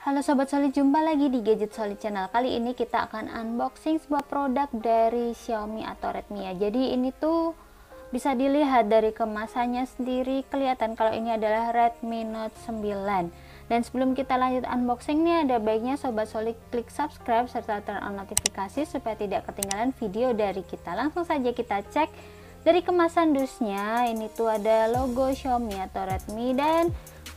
Halo Sobat Solid, jumpa lagi di Gadget Solid Channel. Kali ini kita akan unboxing sebuah produk dari Xiaomi atau Redmi ya. Jadi ini tuh bisa dilihat dari kemasannya sendiri, kelihatan kalau ini adalah Redmi Note 9. Dan sebelum kita lanjut unboxing nih, ada baiknya Sobat Solid klik subscribe serta turn on notifikasi supaya tidak ketinggalan video dari kita. Langsung saja kita cek dari kemasan dusnya. Ini tuh ada logo Xiaomi atau Redmi dan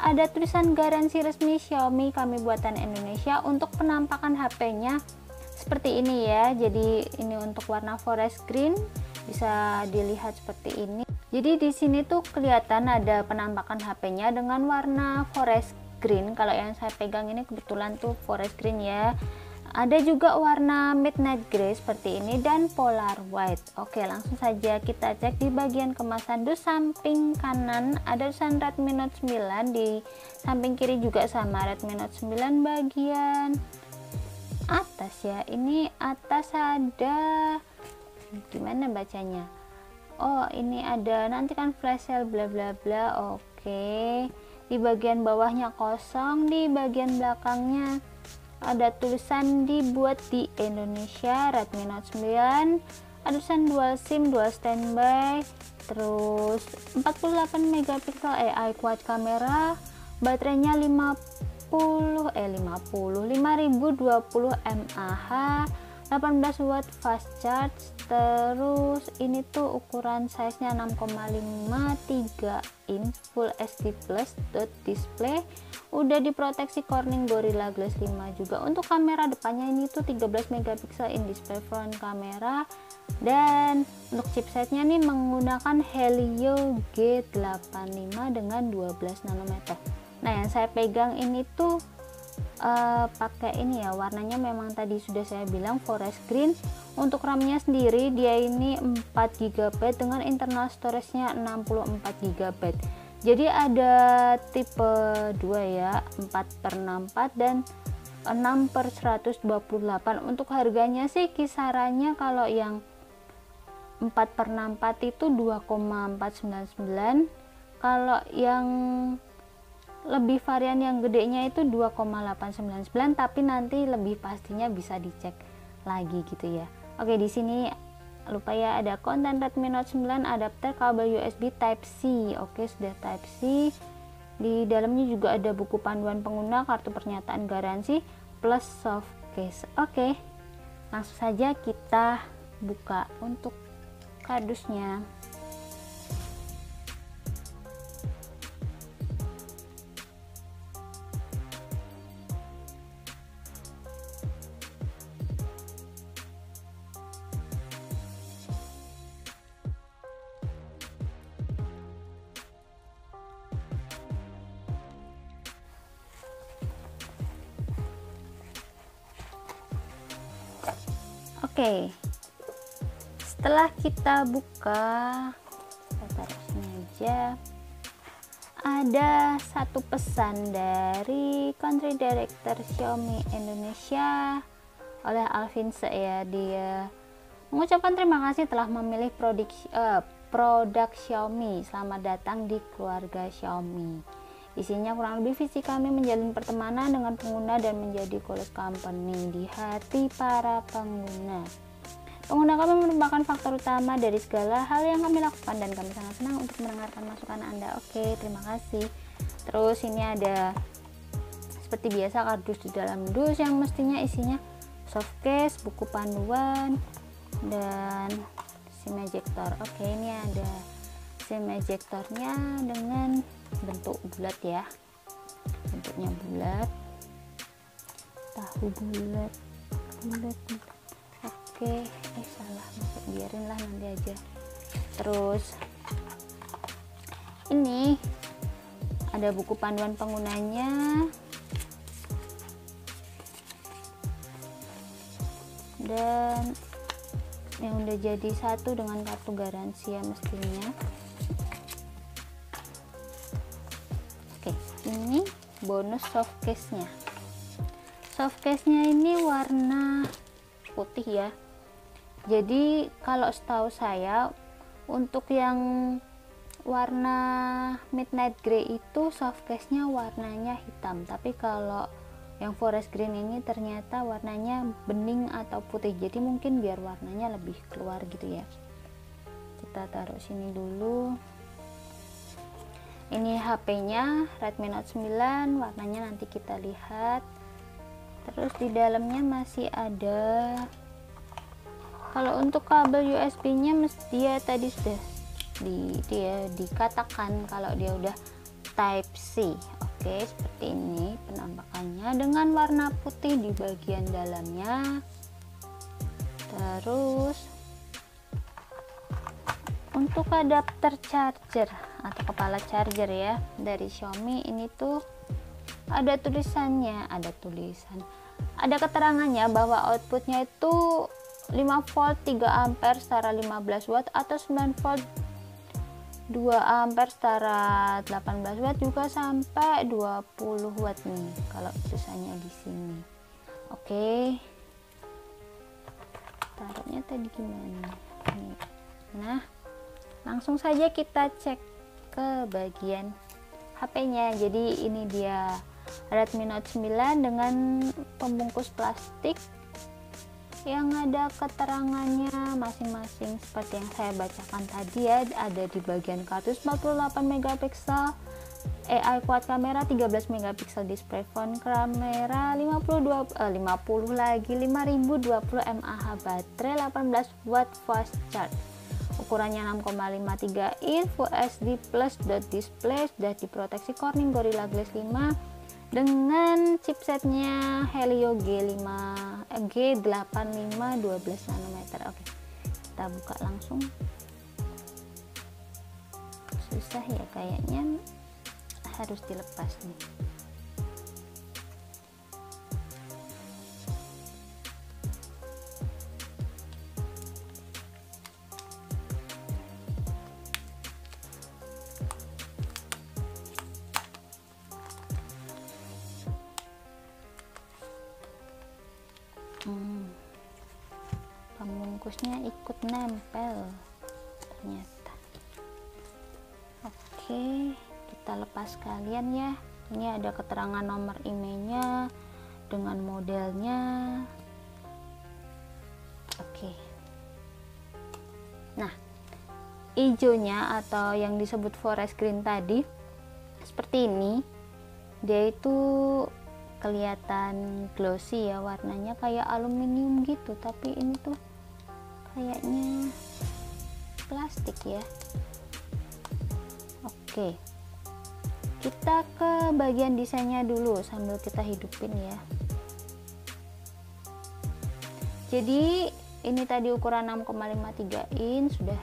ada tulisan garansi resmi Xiaomi, kami buatan Indonesia. Untuk penampakan HP-nya seperti ini ya. Jadi ini untuk warna forest green, bisa dilihat seperti ini. Jadi di sini tuh kelihatan ada penampakan HP-nya dengan warna forest green. Kalau yang saya pegang ini kebetulan tuh forest green ya. Ada juga warna midnight gray seperti ini dan polar white. Oke, langsung saja kita cek di bagian kemasan dus. Samping kanan ada tulisan Redmi Note 9, di samping kiri juga sama Redmi Note 9 bagian atas ya. Ini atas ada gimana bacanya? Oh, ini ada nanti kan flash sale bla bla bla. Oke. Di bagian bawahnya kosong, di bagian belakangnya ada tulisan dibuat di Indonesia, Redmi Note 9. Ada tulisan dual SIM, dual standby, terus 48 megapiksel AI quad kamera, baterainya 5020 mAh, 18 watt fast charge. Terus ini tuh ukuran size nya 6,53 inch Full HD Plus dot display, udah diproteksi Corning Gorilla Glass 5 juga. Untuk kamera depannya ini tuh 13 megapiksel in display front kamera, dan untuk chipsetnya nih menggunakan Helio G85 dengan 12 nanometer. Nah, yang saya pegang ini tuh pakai ini ya, warnanya memang tadi sudah saya bilang forest green. Untuk RAM-nya sendiri dia ini 4 GB dengan internal storage-nya 64 GB. Jadi ada tipe 2 ya, 4/64 dan 6/128. Untuk harganya sih kisarannya kalau yang 4/64 itu 2,499, kalau yang lebih varian yang gedenya itu 2,899, tapi nanti lebih pastinya bisa dicek lagi gitu ya. Oke, di sini lupa ya, ada konten Redmi Note 9, adapter kabel USB Type C. Oke, sudah Type C. Di dalamnya juga ada buku panduan pengguna, kartu pernyataan garansi plus soft case. Oke, langsung saja kita buka untuk kardusnya. Oke, setelah kita buka, kita taruh sini aja. Ada satu pesan dari Country Director Xiaomi Indonesia oleh Alvin Se ya. Dia mengucapkan terima kasih telah memilih produk Xiaomi. Selamat datang di keluarga Xiaomi. Isinya kurang lebih visi kami menjalin pertemanan dengan pengguna dan menjadi close company di hati para pengguna. Pengguna kami merupakan faktor utama dari segala hal yang kami lakukan dan kami sangat senang untuk mendengarkan masukan Anda. Oke, terima kasih. Terus ini ada seperti biasa kardus di dalam dus yang mestinya isinya soft case, buku panduan, dan SIM ejector. Oke, ini ada SIM ejectornya dengan bentuk bulat ya, bentuknya bulat, tahu bulat. Oke, salah, biarin lah nanti aja. Terus ini ada buku panduan penggunanya dan yang udah jadi satu dengan kartu garansi ya mestinya. Oke, ini bonus soft case-nya. Soft case-nya ini warna putih ya. Jadi kalau setahu saya untuk yang warna midnight gray itu soft case-nya warnanya hitam, tapi kalau Yang forest green ini ternyata warnanya bening atau putih, jadi mungkin biar warnanya lebih keluar gitu ya. Kita taruh sini dulu. Ini HP-nya Redmi Note 9, warnanya nanti kita lihat. Terus di dalamnya masih ada, kalau untuk kabel USB-nya dia tadi sudah dikatakan kalau dia udah Type C. Oke, seperti ini penampakannya dengan warna putih di bagian dalamnya. Terus untuk adapter charger atau kepala charger ya dari Xiaomi ini tuh ada tulisannya, ada keterangannya bahwa outputnya itu 5 volt 3 ampere setara 15 watt atau 9 volt 2 ampere setara 18 watt juga sampai 20 watt nih kalau tulisannya di sini. Oke, taruhnya tadi gimana nih. Nah, langsung saja kita cek ke bagian HP-nya. Jadi ini dia Redmi Note 9 dengan pembungkus plastik yang ada keterangannya masing-masing seperti yang saya bacakan tadi ya. Ada di bagian kartus 48 megapiksel, AI quad kamera 13 megapiksel, display front kamera 5020 mAh, baterai 18 watt fast charge, ukurannya 6,53 in Full HD plus dot display, sudah diproteksi Corning Gorilla Glass 5 dengan chipsetnya Helio G85 12 nanometer. Oke, kita buka langsung. Susah ya kayaknya, harus dilepas nih. Pembungkusnya ikut nempel ternyata. Oke, kita lepas kalian ya. Ini ada keterangan nomor IMEI-nya dengan modelnya. Oke, nah hijaunya atau yang disebut forest green tadi seperti ini, dia itu kelihatan glossy ya, warnanya kayak aluminium gitu, tapi ini tuh kayaknya plastik ya. Oke, kita ke bagian desainnya dulu sambil kita hidupin ya. Jadi ini tadi ukuran 6,53 in, sudah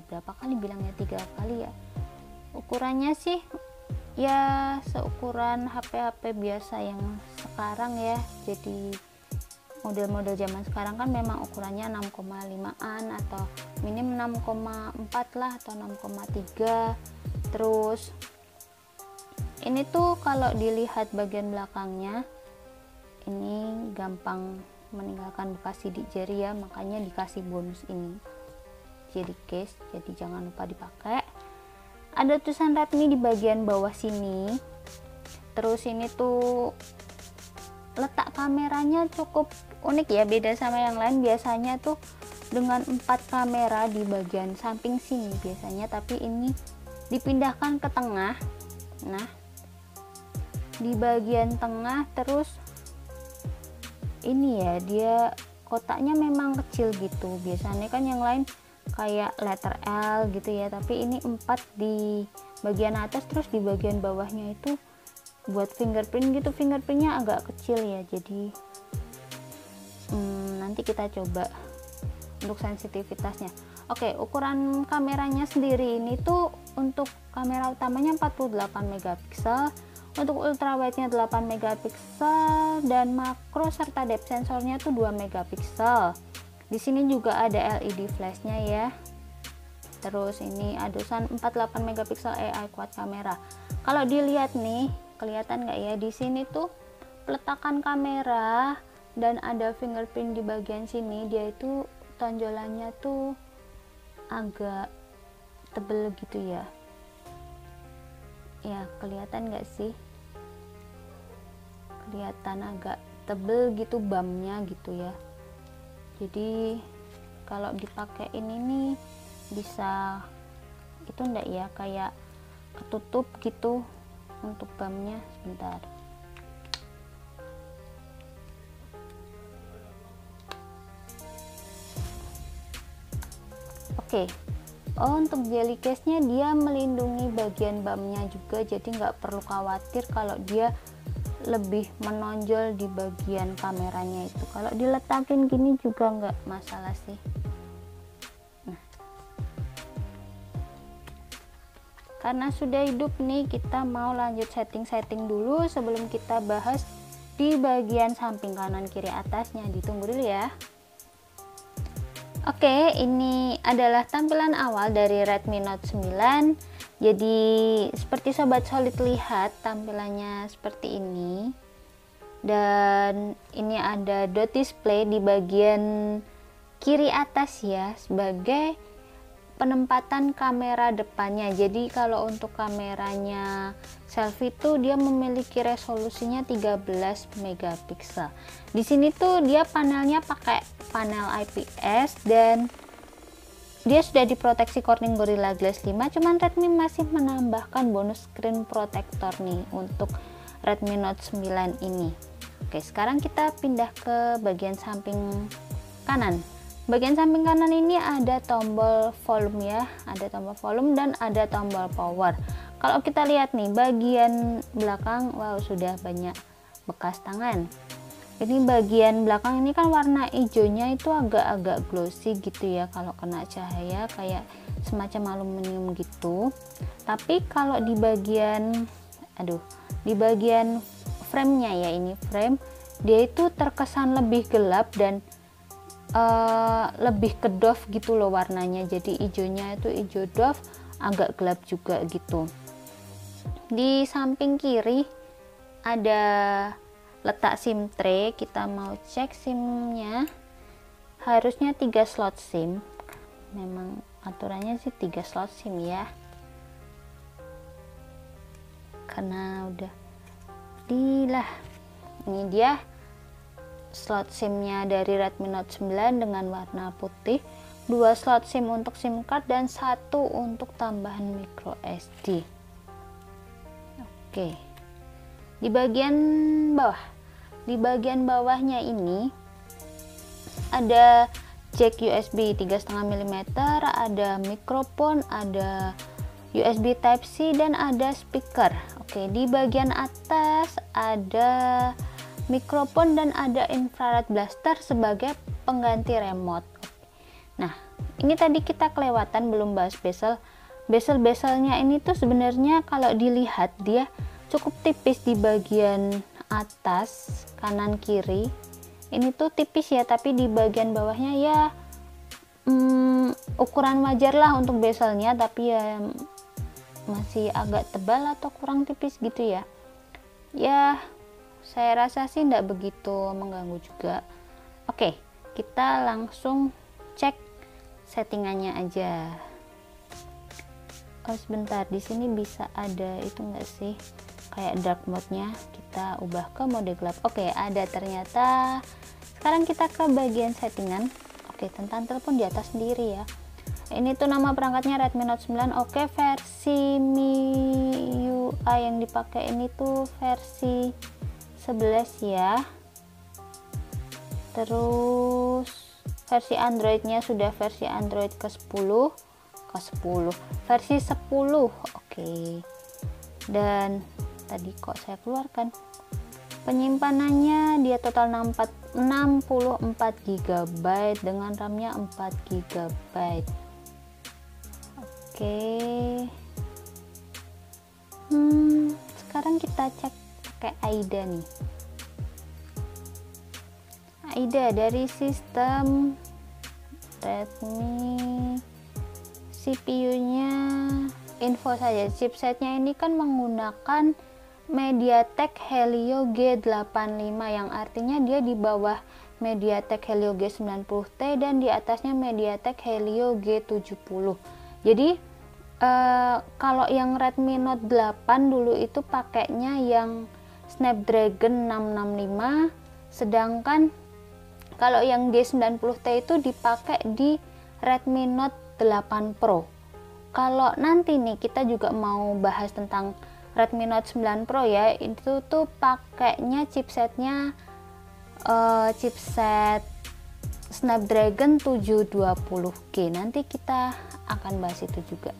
berapa kali bilangnya 3 kali ya. Ukurannya sih ya seukuran HP-HP biasa yang sekarang ya. Jadi model-model zaman sekarang kan memang ukurannya 6,5an atau minim 6,4 lah atau 6,3. Terus ini tuh kalau dilihat bagian belakangnya ini gampang meninggalkan bekas sidik jari ya, makanya dikasih bonus ini jadi case, jadi jangan lupa dipakai. Ada tulisan Redmi di bagian bawah sini. Terus ini tuh letak kameranya cukup unik ya, beda sama yang lain. Biasanya tuh dengan 4 kamera di bagian samping sini biasanya, tapi ini dipindahkan ke tengah. Nah, di bagian tengah. Terus ini ya, dia kotaknya memang kecil gitu. Biasanya kan yang lain kayak letter L gitu ya, tapi ini 4 di bagian atas, terus di bagian bawahnya itu buat fingerprint gitu. Fingerprintnya agak kecil ya, jadi nanti kita coba untuk sensitivitasnya. Oke, ukuran kameranya sendiri ini tuh untuk kamera utamanya 48 megapiksel, untuk ultrawide-nya 8 megapiksel, dan makro serta depth sensornya tuh 2 megapiksel. Di sini juga ada LED flashnya ya. Terus ini adusan 48 megapiksel AI quad kamera. Kalau dilihat nih, kelihatan nggak ya, di sini tuh peletakan kamera dan ada fingerprint di bagian sini. Dia itu tonjolannya tuh agak tebel gitu ya. Ya, kelihatan nggak sih? kelihatan agak tebel gitu bumnya gitu ya. Jadi kalau dipakai ini nih bisa itu enggak ya, kayak ketutup gitu untuk bumnya. Sebentar. Oke. Oh, untuk jelly case nya dia melindungi bagian bumnya juga, jadi nggak perlu khawatir kalau dia lebih menonjol di bagian kameranya itu. Kalau diletakin gini juga nggak masalah sih. Nah, karena sudah hidup nih, kita mau lanjut setting-setting dulu sebelum kita bahas di bagian samping kanan kiri atasnya. Ditunggu dulu ya. Oke, ini adalah tampilan awal dari Redmi Note 9. Jadi seperti sobat solid lihat, tampilannya seperti ini. Dan ini ada dot display di bagian kiri atas ya, sebagai penempatan kamera depannya. Jadi kalau untuk kameranya selfie itu dia memiliki resolusinya 13 megapiksel. Di sini tuh dia panelnya pakai panel IPS dan dia sudah diproteksi Corning Gorilla Glass 5, cuman Redmi masih menambahkan bonus screen protector nih untuk Redmi Note 9 ini. Oke, sekarang kita pindah ke bagian samping kanan. Bagian samping kanan ini ada tombol volume ya, ada tombol volume dan ada tombol power. Kalau kita lihat nih bagian belakang, wow sudah banyak bekas tangan. Ini bagian belakang ini kan warna hijaunya itu agak-agak glossy gitu ya, kalau kena cahaya kayak semacam aluminium gitu. Tapi kalau di bagian frame-nya ya, ini frame, dia itu terkesan lebih gelap dan lebih ke doff gitu loh warnanya. Jadi hijaunya itu hijau doff, agak gelap juga gitu. Di samping kiri ada letak SIM tray. Kita mau cek SIM-nya, harusnya 3 slot SIM. Memang aturannya sih 3 slot SIM ya, karena udah ini dia slot SIM-nya dari Redmi Note 9 dengan warna putih, 2 slot SIM untuk SIM card dan 1 untuk tambahan micro SD. Oke. Di bagian bawahnya ini ada jack USB 3,5 mm, ada mikrofon, ada USB Type C dan ada speaker. Oke, di bagian atas ada mikrofon dan ada infrared blaster sebagai pengganti remote. Nah, ini tadi kita kelewatan belum bahas bezel. Bezel-bezelnya ini tuh sebenarnya kalau dilihat dia cukup tipis di bagian atas kanan kiri. Ini tuh tipis ya, tapi di bagian bawahnya ya ukuran wajar lah untuk bezelnya, tapi ya masih agak tebal atau kurang tipis gitu ya. Ya saya rasa sih tidak begitu mengganggu juga. Oke, kita langsung cek settingannya aja. Oh sebentar, di sini bisa ada itu enggak sih, kayak dark mode-nya. Kita ubah ke mode gelap. Oke, ada ternyata. Sekarang kita ke bagian settingan. Oke, tentang telepon di atas sendiri ya. Ini tuh nama perangkatnya Redmi Note 9. Oke, versi MIUI yang dipakai ini tuh versi 11 ya. Terus versi Androidnya sudah versi Android ke-10 versi 10. Oke. Dan tadi kok saya keluarkan, penyimpanannya dia total 64 GB dengan RAM-nya 4 GB. Oke. Sekarang kita cek pakai AIDA nih. AIDA dari sistem Redmi, CPU-nya info saja. Chipsetnya ini kan menggunakan MediaTek Helio G85 yang artinya dia di bawah MediaTek Helio G90T dan di atasnya MediaTek Helio G70. Jadi kalau yang Redmi Note 8 dulu itu pakainya yang Snapdragon 665, sedangkan kalau yang G90T itu dipakai di Redmi Note 8 Pro. Kalau nanti nih kita juga mau bahas tentang Redmi Note 9 Pro ya, itu tuh pakainya chipsetnya chipset Snapdragon 720G. Nanti kita akan bahas itu juga.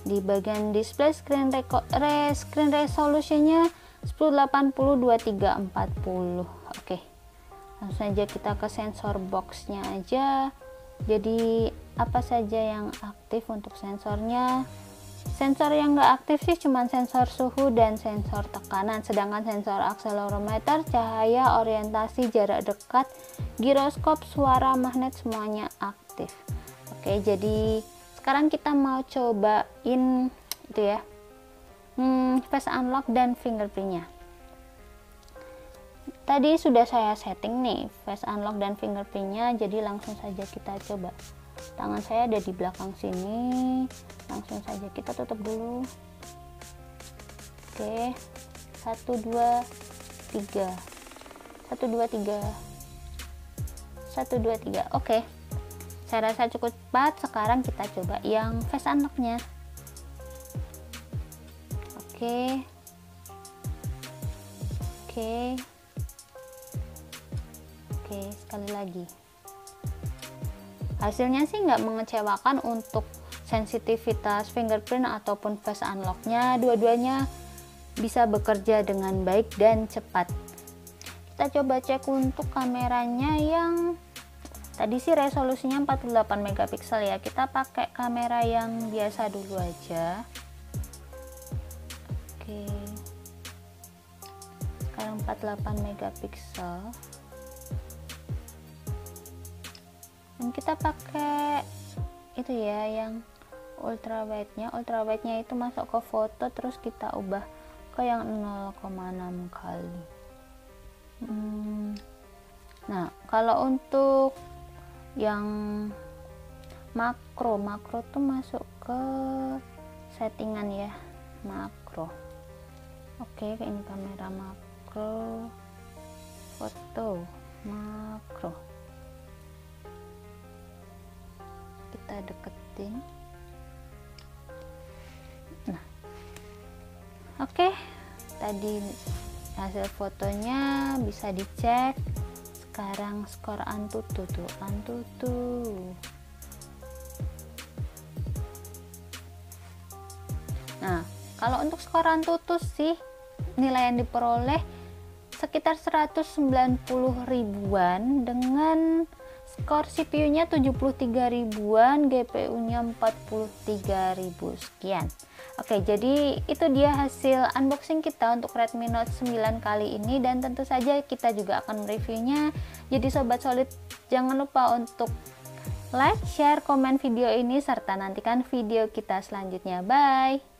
Di bagian display screen resolusinya 1080 2340. Oke, langsung saja kita ke sensor boxnya aja. Jadi apa saja yang aktif untuk sensornya? Sensor yang nggak aktif sih cuman sensor suhu dan sensor tekanan, sedangkan sensor akselerometer, cahaya, orientasi, jarak dekat, giroskop, suara, magnet semuanya aktif. Oke, jadi sekarang kita mau cobain itu ya, face unlock dan fingerprintnya. Tadi sudah saya setting nih face unlock dan fingerprintnya, jadi langsung saja kita coba. Tangan saya ada di belakang sini, langsung saja kita tutup dulu. Oke, 1 2 3 1 2 3 1 2 3. Oke, saya rasa cukup cepat. Sekarang kita coba yang face unlock-nya. Oke, sekali lagi. Hasilnya sih nggak mengecewakan untuk sensitivitas fingerprint ataupun face unlock-nya. Dua-duanya bisa bekerja dengan baik dan cepat. Kita coba cek untuk kameranya yang tadi sih resolusinya 48 megapiksel ya. Kita pakai kamera yang biasa dulu aja. Oke. Sekarang 48 megapiksel. Dan kita pakai itu ya yang ultrawide-nya. Ultrawide-nya itu masuk ke foto terus kita ubah ke yang 0,6 kali. Nah, kalau untuk yang makro tuh masuk ke settingan ya, makro. Oke, ini kamera makro, foto makro. Kita deketin. Nah, oke, tadi hasil fotonya bisa dicek. Sekarang skor Antutu tuh, Antutu. Nah, kalau untuk skor Antutu sih nilai yang diperoleh sekitar 190 ribuan dengan skor CPU-nya 73 ribuan, GPU-nya 43.000 sekian. Oke, jadi itu dia hasil unboxing kita untuk Redmi Note 9 kali ini, dan tentu saja kita juga akan mereviewnya. Jadi Sobat Solid, jangan lupa untuk like, share, komen video ini, serta nantikan video kita selanjutnya. Bye!